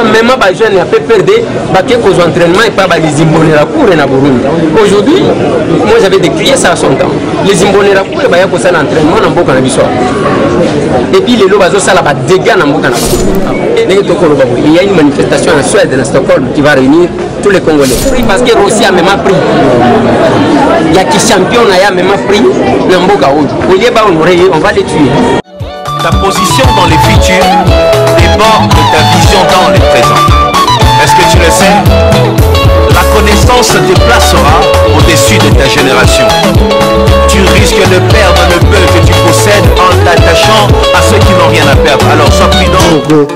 même pas jeune à PPRD baké cause entraînement et pas les imbonera cour na Burundi. Aujourd'hui, moi j'avais décrié ça à son temps. Les imbonera cour ba ya ko ça entraînement na mboka na biso. Et puis les lots bazo ça là ba dégâts na mboka na. Il y a une manifestation en Suède, à Stockholm, qui va réunir tous les Congolais. Parce que Russie a même pris. Il y a qui champion a même pris na mboka oyo. Au lieu ba honorer, on va les tuer. Ta position dans les futurs dépend de ta vision dans le présent. Est-ce que tu le sais? La connaissance te placera au-dessus de ta génération. Tu risques de perdre le peu que tu possèdes en t'attachant à ceux qui n'ont rien à perdre. Alors sois prudent.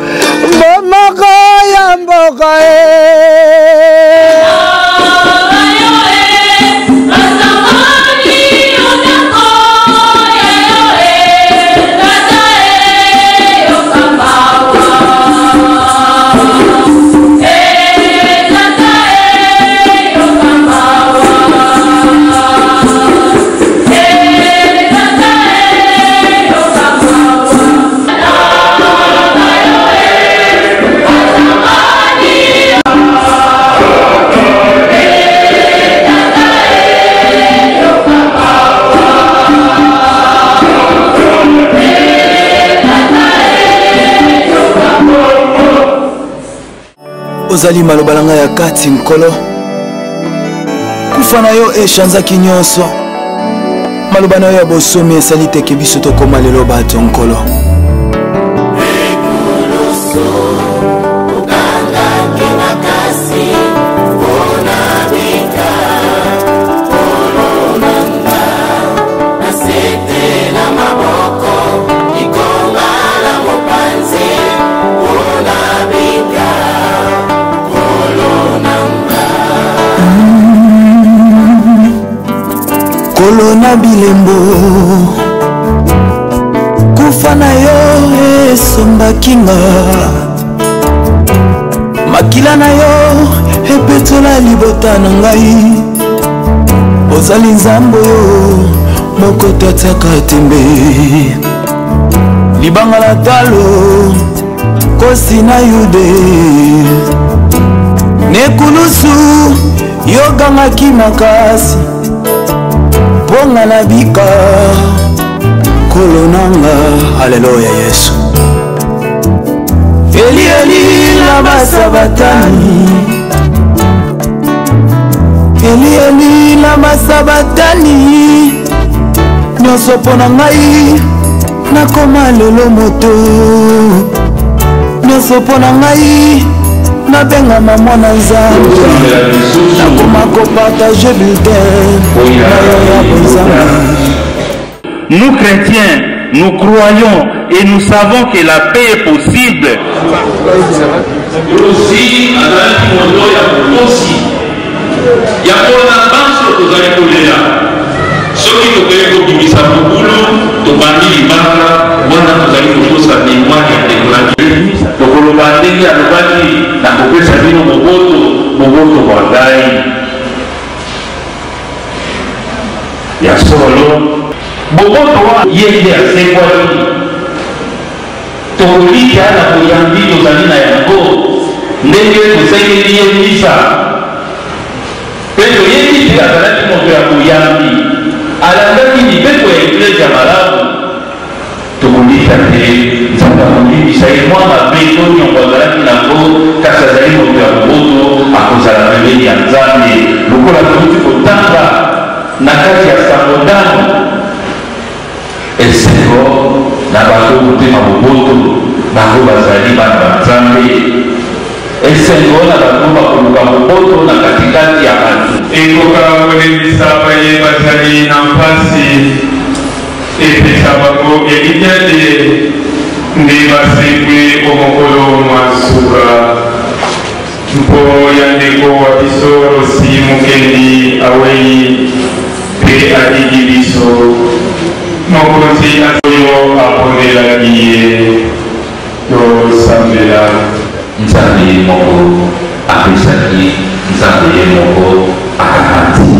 Ozali malobalanga ya kati nkolo kufana yo eshanzaki nyonso malobana yo ya bosomi esali teke biso tokoma lelo bato nkolo Kolona bilembo kufana yo esomba kinga makila na yo epetola libota na ngai ozali nzambo yo moko tataka tembe libanga na talo kosi na yude nekulusu yogangaki makasi ponga na bika kolonanga haleluya Yesu eli eli la masabatani eli eli la masabatani nyonso pona ngai nakoma lelo moto nyonso pona ngai nabengama mwana nzambe nakoma kopartage bulletin na yo ya bonzambe. Nous chrétiens, nous croyons et nous savons que la paix est possible. Aussi, il y a un banque que vous allez coller là. Ceux qui vous voyez comme du Misaboulo, de Bandi Libanga, vous allez vous faire sa mémoire et décourager. Donc, le Bandi, le Bandi, la copie sa vie, mon vote, Bandai. Il y a solo. Boboto, il y a c'est quoi? Toli, il y a la Boyambi, nous allons à Yango. N'est-ce que vous savez qu'il y a une misa? Pero yeye ndiye atalaki moto ya kuyambi alandaki nipepo ya iglesia malamu tukulita te nzamba kulibisa ye mwana beto nyongo azalaki nango kasi azali moto ya moboto akozala pembeni ya nzambe lokola touti kotanga na kati ya sangondano esengo na bato motema moboto bango bazali bana ba nzambe esengo na bato bakoluka moboto na katikati ya bantu ekoka kolembisa baye bazali na mpasi epesa bango elika te nde basekwe omokolo masuka mpo ya ndeko wa biso rosi mokendi awei mpe aliki biso mokonzi oyo apondelaki ye tosambela nzambe moko apesaki nzambe ye moko akakati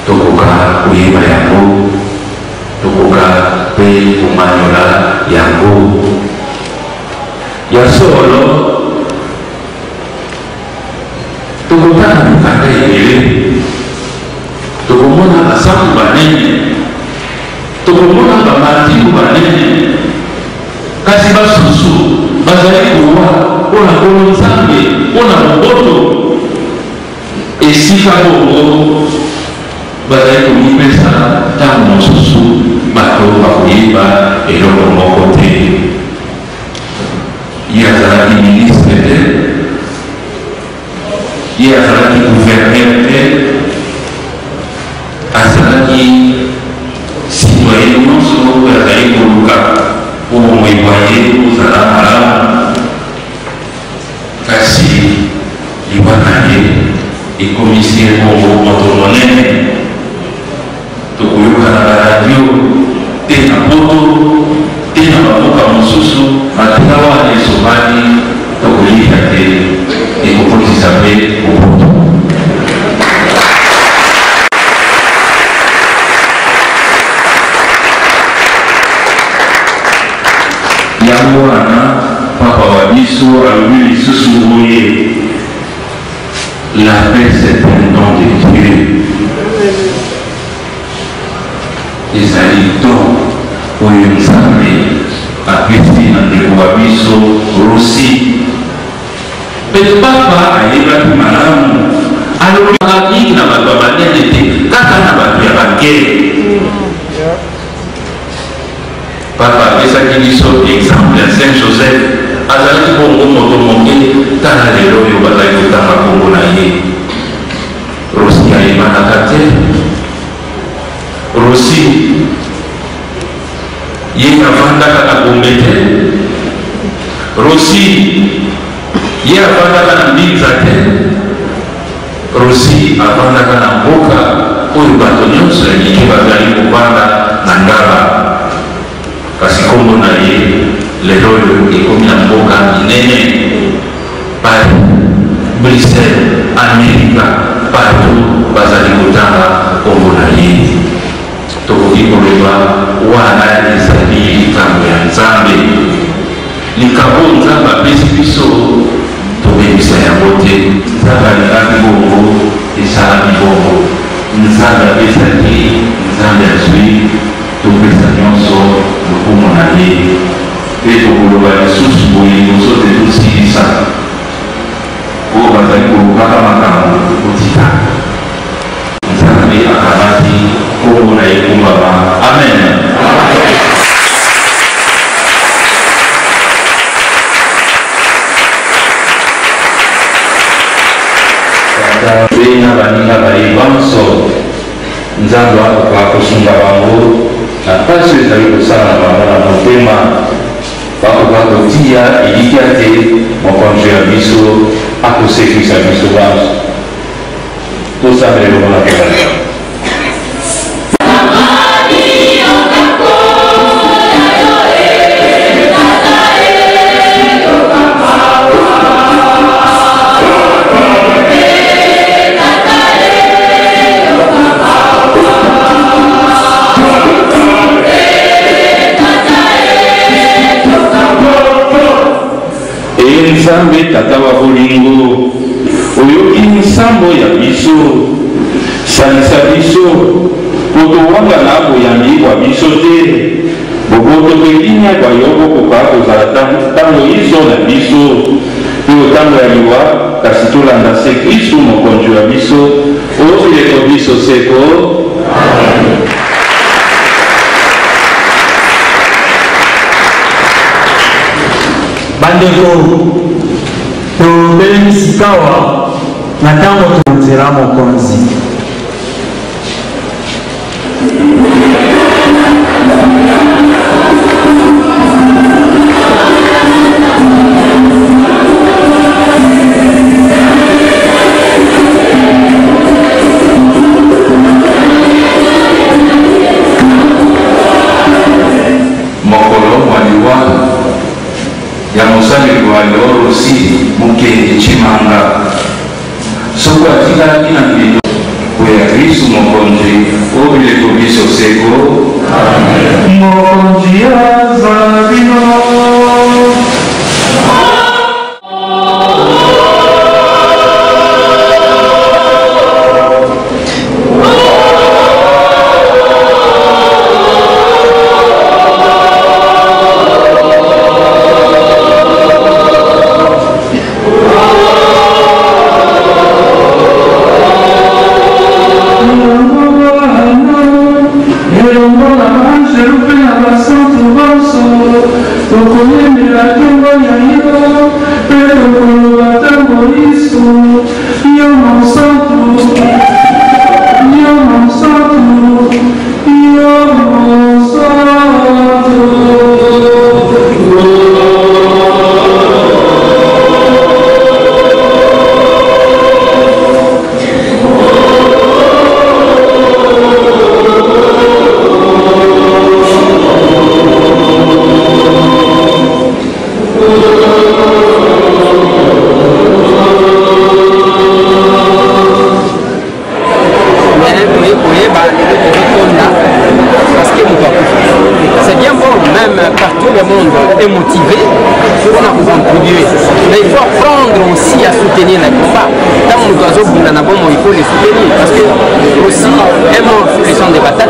tokoka koyeba yango tokoka mpe komanyola yango ya solo tokotana mikanda ebele tokomona basantu banene tokomona bamatiku banene kasi basusu bazali kowa mpona nkolo nzambe mpona moboto esika bongo bazali komipesa ntango mosusu bato bakoyeba eloko moko te ye azalaki ministre te ye azalaki gouverneur te azalaki citoyen nyonso oyo azali koluka po moyeboye ozala malamu kasi liwa na ye ekomisi ye bongo moto monene tokoyoka na baradio te na poto te na bamoka mosusu mateka wana esopani tokoyika te ekokotisa mpe mobutu yango wana papa wa biso alobi lisusu boye la paix c'est un don de Dieu ezali don oyo nzambe apesi na ndeko wa biso rosi mpe papa ayebaki malamu alobaki na bato ya banene te kaka na bato ya bakele papa apesaki biso exemple ya saint joseph azalaki bongo moto moke tala lelo oyo bazali kotanga kongo na ye rosi ayebanaka te rosi ye avandaka na gombe te rosi ye avandaka na mbinza te rosi avandaka na mboka oyo bato nyonso ya mike bazali kovanda na ngala kasi kombo na ye lelo oyo ekomi na mboka minene Paris, Bruxelles, Amerika bato bazali kotanga kombo na ye tokoki koloba wana ezali likambo ya nzambe likambo nzambe apesi biso tobebisa yango te nzambe alingaki bongo esalami bongo nzambe apesaki nzambe azwi topesa nyonso lokumu na ye mpe tokoloba lisusu boye liboso te tosilisa oyo bazali kolobaka makambo kotika nzambe akamati kombo na ekumbama amen mpe na baninga bayebanso nzambe akoka kosunga bango na mpasi oyo ezali kosala na bango na motema bakoka kotia elikya te mokonzo ya biso akosekisa biso banso tosambela eloko na kebala nzambe tata wa bolingo oyoki nsambo ya biso salisa biso po towanga na boyambi bwa biso te boboto elinya bwa yo bokoka kozala ntango iso na biso mpe otango ya liwa kasi tolanda se kristu mokonzi ya biso oyeko biso seko bandeko tobelisi kawa na ntango tonzela mokonzi mokolo mwaliwa ya mosali lwalo osi mokende chimanga soko atikalaki na mbido oya kristu mokonzi obileko biso seko mokonzi aza bino contribuer. Mais il faut apprendre aussi à soutenir les combats. Tant que nous avons il faut les soutenir. Parce que aussi, un mort sur les champs de bataille,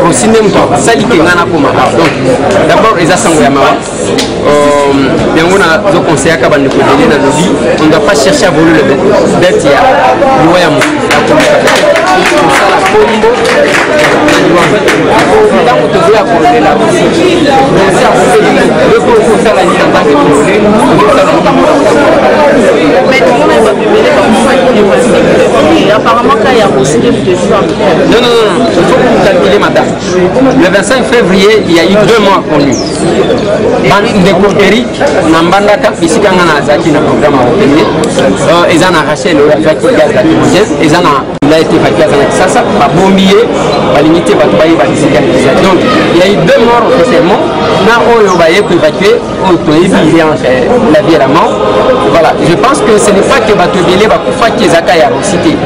aussi même toi, ça dit que d'abord, les assemblées on ne doit pas chercher à voler le d'être apparemment quand il y a aussi des non, il faut calculer ma date. Le 25 février, il y a eu 2 mois connus. Eric, Nambandaka, ici quand on a Zaki dans le programme européen, ils ont arraché le gaz lacrymogène, ils ont été évacués avec ça, pas bombier, pas limiter, pas travailler, pas disséquer. Donc il y a eu 2 morts officiellement. On va évacuer, il y a la vie et la mort. Voilà, je pense que ce n'est pas que Batobélé va faire qu'ils aient cité.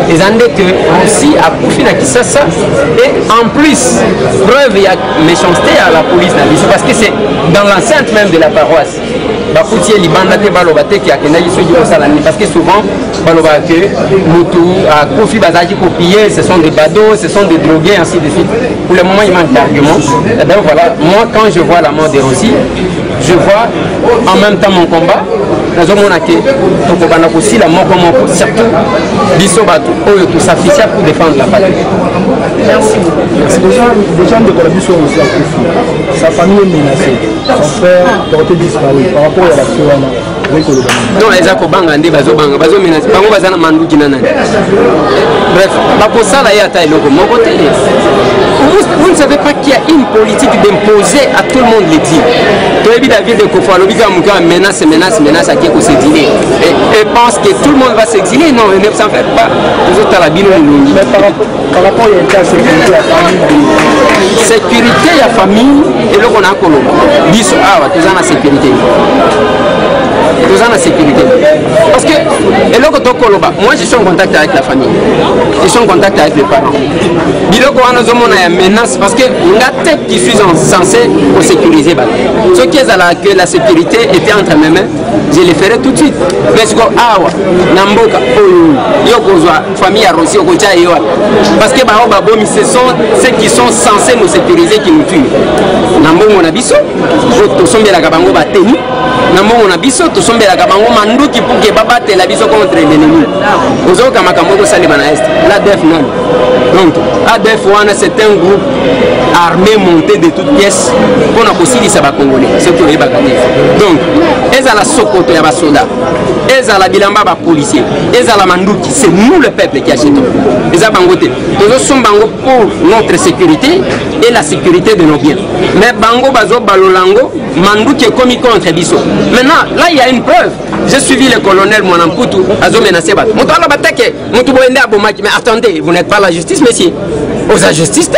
Ils ont dit que aussi à Koufina Kisasa, et en plus, preuve, il y a méchanceté à la police parce que c'est dans l'enceinte même de la paroisse. Parce que souvent, ce sont des badauds, ce sont des drogués, ainsi de suite. Pour le moment, il manque d'arguments. Donc voilà, moi, quand je vois la mort de Rossi, je vois en même temps mon combat. Aussi la mort comme surtout tout s'affiche pour défendre la patrie. Merci. Des gens de Colombie sont aussi à Kofi. Sa famille est menacée. Son frère porté disparu par rapport à la Fiona. Non, les Akobanga, les Bazobanga, Bazomenas, Bangobazana Mandou Kinana. Bref, la Possala est à taille logo. Mon côté, vous ne savez pas qu'il y a une politique d'imposer à tout le monde les dire. Tu as vu la ville de Kofa, l'Obika Mouka menace à qui s'exiler. Et pense que tout le monde va s'exiler. Non, ne s'en fait pas. Vous êtes à la bille. Mais par rapport à la sécurité, la famille. Sécurité, la famille, et là on a un colo. 10 heures, tu as la sécurité. Nous avons la sécurité. Parce que, et là, moi je suis en contact avec la famille. Je suis en contact avec les parents. Biloko a une menace parce que la tête qui suis censé pour sécuriser. Ce qui est que la sécurité était entre mes mains, je le ferai tout de suite. Mais ce que Awa, Namboka, Yokozwa, famille Arossi, Okocha et parce que ce sont ceux qui sont censés nous sécuriser qui nous tuent. Nambo Monabiso, tout sommes la Gabango Bateni. Nambo Monabiso, tout sommes la Gabango Mandou qui pour que Babate la biso contre l'ennemi. Vous avez Kamakamoko Salibana Est, l'ADF non. Donc, ADF c'est un groupe armé monté de toutes pièces pour nous aussi les Congolais. C'est tout les bagarres. Donc, ils ont la Sokoto et la soldats. Ils ont la Bilamba policier. Ils ont la Mandouki. C'est nous le peuple qui achetons. Ils ont Bangoté. Nous sommes Bango pour notre sécurité et la sécurité de nos biens. Mais Bango Bazo Balolango, Mandouki est commis contre Bisso. Maintenant, là il y a une preuve. J'ai suivi le colonel Monamputu, Azo menacé. Mais attendez, vous n'êtes pas la justice, messieurs. Aux la justice,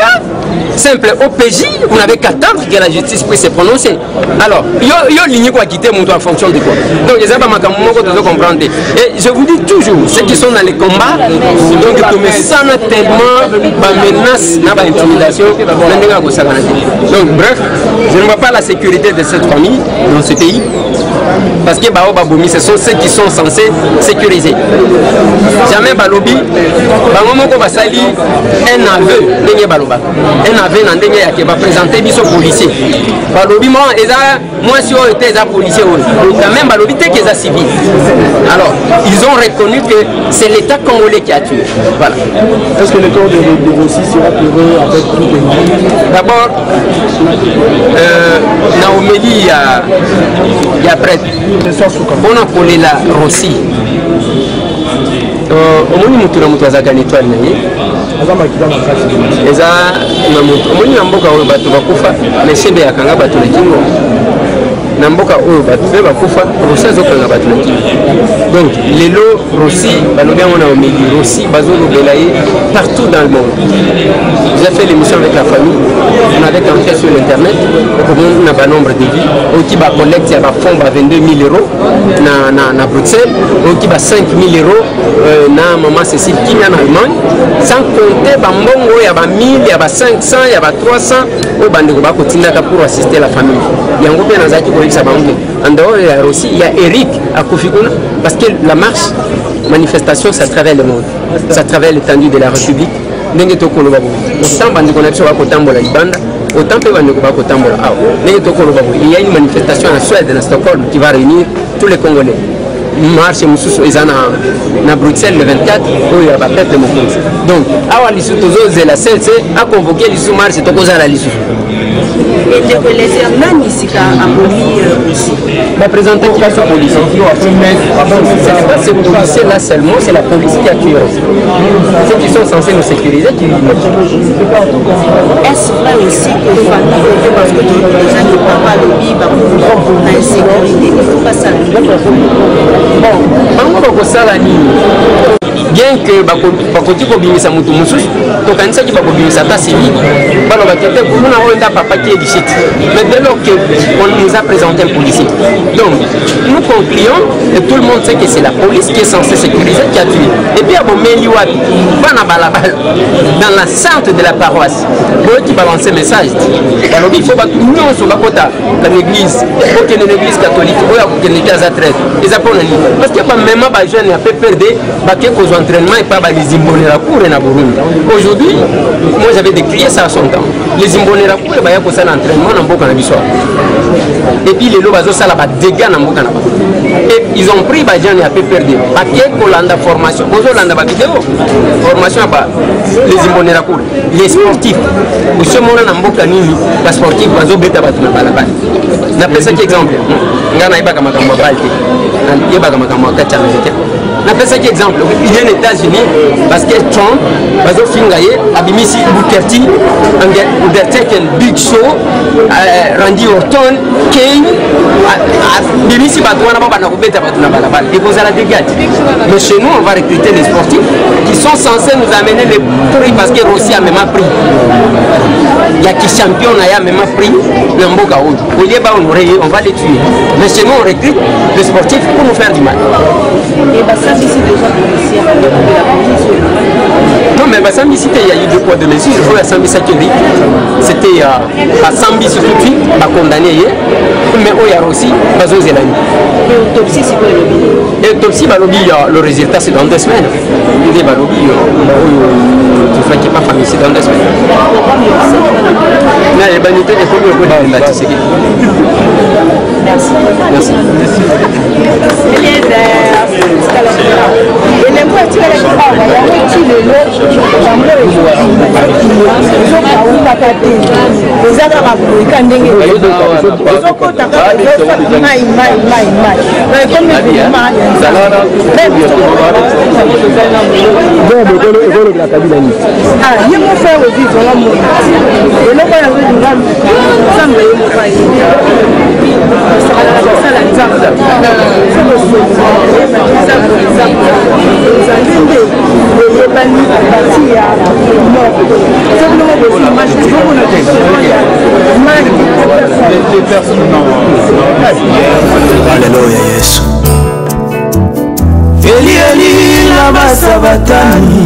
simple OPJ, vous n'avez qu'à attendre que la justice puisse se prononcer. Alors, il y a une ligne qui a quitté mon en fonction de quoi. Donc, les gens comprendre. Et je vous dis toujours, ceux qui sont dans les combats, donc, ils me sentent tellement de menaces, d'intimidation. Donc, bref, je ne vois pas la sécurité de cette famille dans ce pays. Parce que Baobaboumi, ce sont ceux qui sont censés sécuriser. Jamais Balobi, Bangomoko Basali, un aveu, un aveu qui va présenter biso policier. Balobi, moi, si on était policier, quand même Balobi, t'es qu'ils sont civils. Alors, ils ont reconnu que c'est l'État congolais qui a tué. Voilà. Est-ce que le corps de Rossi sera heureux avec plus de monde? D'abord, Naomélie, il y a prêtre. On a appelé la Rossi. Omoni mutu na mutu azaka netwali na ye eza na mutu omoni na mboka oyo bato bakufa mesembe yakanga bato na kingo na mboka oyo bato mpe bakufa Rossi azokanga bato na Kivu. Donc lelo Rossi balobi yango na omeli Rossi bazolobela ye partout dans le monde. J'ai fait l'émission avec la famille, on avait entré sur l'internet, on a un nombre de vies, qui va collecter à fond 22 000 euros na Bruxelles, qui va 5 000 euros na maman Cécile qui est en Allemagne, sans compter Bambongo, il y a 1000, il y a 500, il y a 300, au Bandego Bakotinaka pour assister la famille. Il y a un groupe qui pour en dehors, il y a aussi Eric à Kofikuna, parce que la marche, manifestation, ça travaille le monde, ça travaille l'étendue de la République. Autant bandeko na biso bakotambola libanda, autant pe bandeko bakotambola awa. Ndenge tokoloba boye, il y a une manifestation en Suède, à Stockholm, qui va réunir tous les Congolais. Marche mosusu eza na Bruxelles le 24 oyo ya bapeuple mokonzi. Donc awa lisusu tozozela CLC a convoqué lisusu marche tokozala lisusu. Représentant qui a ce policier. Ces policiers là seulement, c'est la police qui a tué. Ceux qui sont censés nous sécuriser qui vivent. Est-ce vrai aussi que les familles, parce que les gens qui parlent pas le BIB, la insécurité, il ne faut pas ça. Bien que bakoti kobimisa mutu mususu tokanisa ki bakobimisa ta civile balo bakete kuna onda papa qui est du site mais dès lors que on nous a présenté un policier donc nous concluons et tout le monde sait que c'est la police qui est censée sécuriser qui a tué et puis à Bomeli wapi bana balabala dans la centre de la paroisse pour qui balancer message alors il faut battre nous sur la côte de l'église pour que l'église catholique ou que l'église à traite ils apprennent parce que pas même ba jeune a fait perdre ba que cause entraînement et pas les imbonera cour na Burundi. Aujourd'hui, moi j'avais décrié ça à son temps. Les imbonera cour ba ya ko ça l'entraînement na mboka na biso. Et puis les lobazo ça la ba dégâts na mboka na ba. Et ils ont pris ba jeune a fait perdre. Ba que kolanda formation, bozo landa ba vidéo. Formation ba les imbonera cour, les sportifs. Au ce moment na mboka nini ba sportif bazo beta ba na balabala. Na pesa ki exemple. Ngana iba kama kama balti. Iba kama kama kacha na zete. Na pesa ki exemple, il y a les États-Unis parce que Trump bazo fingaye abimisi Bukati Undertaken Big Show Randy Orton Kane abimisi batwana baba na kubeta batuna balabala et vous allez dégager. Mais chez nous on va recruter les sportifs qui sont censés nous amener les prix parce que Russie a même prix. Il y a qui champion a même prix na mboka oyo. Au lieu ba on va les tuer. Mais chez nous on recrute les sportifs pour nous faire du mal. Et bah ça ici déjà policiers de la police. Non mais bah Sambi c'était il y a eu deux poids deux mesures. Il faut à Sambi Sakiri. C'était à Sambi tout de suite pas condamné mais il y a aussi Bazo Zelani. Et autopsie c'est quoi le lobby? Et autopsie bah le résultat c'est dans 2 semaines. Il est bah lobby tu fais qu'il pas famille c'est dans 2 semaines. Mais les bannités il faut mieux que la Tshisekedi. Merci. Merci. Alléluia Yesu. Eli Eli lama sabatani.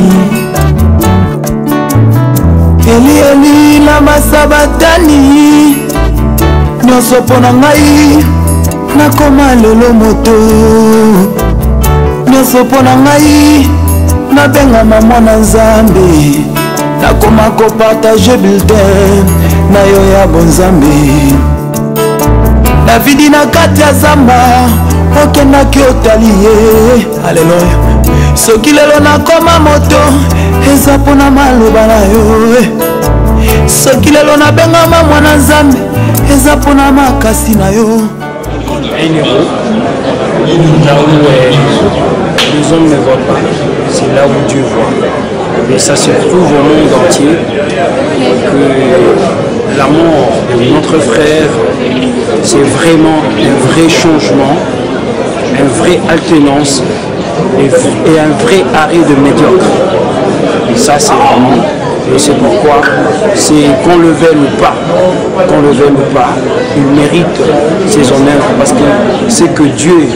Eli Eli lama sabatani. Nyonso pona ngai nakoma lelo moto. Nyonso pona ngai nabengama mwana Nzambe. Nakoma kopartage bulletin na yo ya bonzambe. Davidi na kati ya zamba okendaki otali ye. Alleluya. Soki lelo nakoma moto eza mpona maloba na yo. Soki lelo nabengama mwana Nzambe eza mpona makasi na yo. Là où les hommes ne voient pas, c'est là où Dieu voit. Et ça se trouve au monde entier que la mort de notre frère c'est vraiment un vrai changement, une vraie alternance et un vrai arrêt de médiocre. Et ça, c'est vraiment, et c'est pourquoi, c'est qu'on le veuille ou pas, il mérite ses honneurs parce que c'est que Dieu,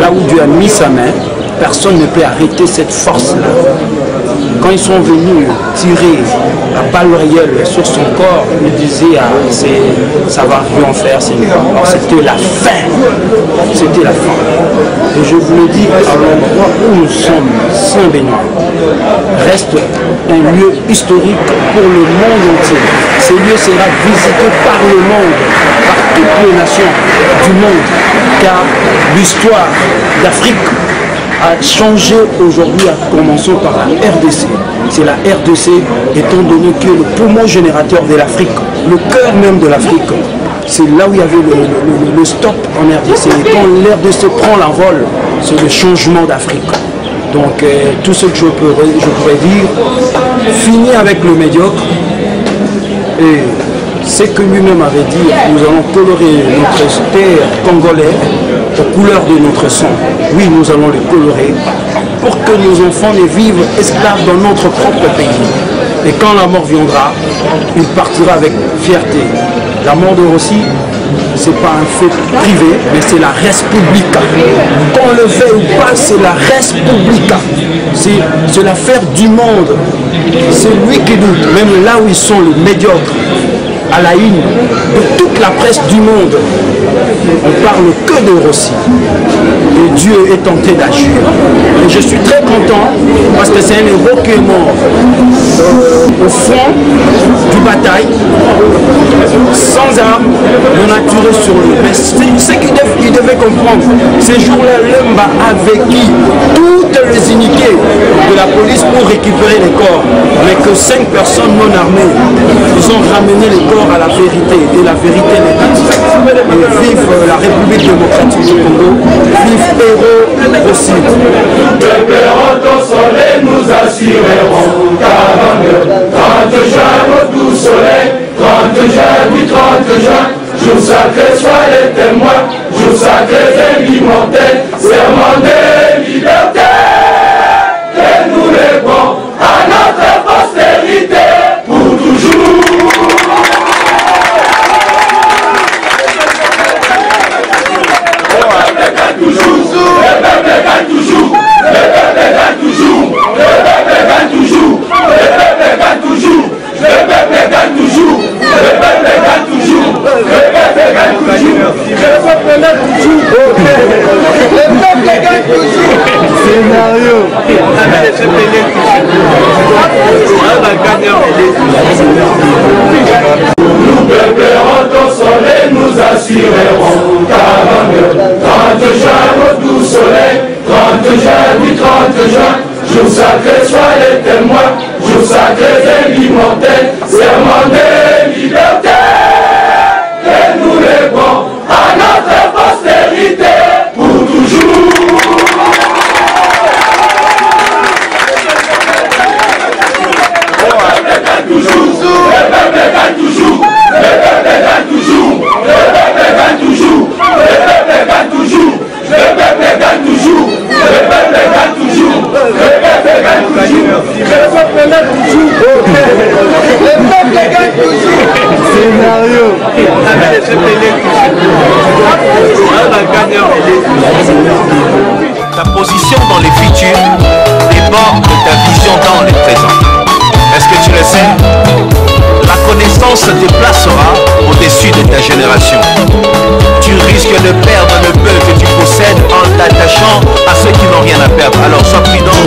là où Dieu a mis sa main, personne ne peut arrêter cette force-là. Quand ils sont venus tirer à balle réelle sur son corps, ils disaient ça va rien faire, alors c'était la fin. C'était la fin. Et je vous le dis, à l'endroit où nous sommes, Saint-Benoît reste un lieu historique pour le monde entier. Ce lieu sera visité par le monde, par toutes les nations du monde, car l'histoire d'Afrique a changé aujourd'hui, commençons par la RDC. C'est la RDC, étant donné que le poumon générateur de l'Afrique, le cœur même de l'Afrique, c'est là où il y avait le stop en RDC. Et quand l'RDC prend l'envol, c'est le changement d'Afrique. Donc tout ce que je pourrais dire, finir avec le médiocre, et ce que lui-même avait dit, nous allons colorer notre terre congolais aux couleurs de notre sang. Oui, nous allons les colorer pour que nos enfants ne vivent esclaves dans notre propre pays. Et quand la mort viendra, il partira avec fierté. La mort de Rossi, ce n'est pas un fait privé, mais c'est la Respublica. Qu'on le veuille ou pas, c'est la Respublica. C'est l'affaire du monde. C'est lui qui doute, même là où ils sont les médiocres, à la une de toute la presse du monde. On parle que de Rossi. Et Dieu est tenté d'agir. Et je suis très content parce que c'est un héros qui est mort au front du bataille, sans armes, non attiré sur lui. Mais ce qu'il devait comprendre, ces jours-là, Lemba a vécu toutes les unités de la police pour récupérer les corps. Mais que 5 personnes non armées, ils ont ramené les corps à la vérité. Et la vérité les dit. Et vive la République démocratique du Congo, vive héros aussi. Préparons ton soleil, nous assurerons 30 juin, au doux soleil, 30 juin, du 30 juin, jour sacré, sois les témoins, jour sacré, immortel, serment de liberté, et nous répondons à notre postérité pour toujours. Nous préparons ton soleil, nous assurerons 30 juin, au doux soleil, 30 juin, du 30 juin, jour sacré, sois les témoins, jour sacré, immortel, serment de liberté, et nous répondons à notre postérité pour toujours. Ta position dans les futurs dépend de ta vision dans les présents. Est-ce que tu le sais? La connaissance te déplacera au-dessus de ta génération. Tu risques de perdre le peu que tu possèdes en t'attachant à ceux qui n'ont rien à perdre. Alors sois prudent.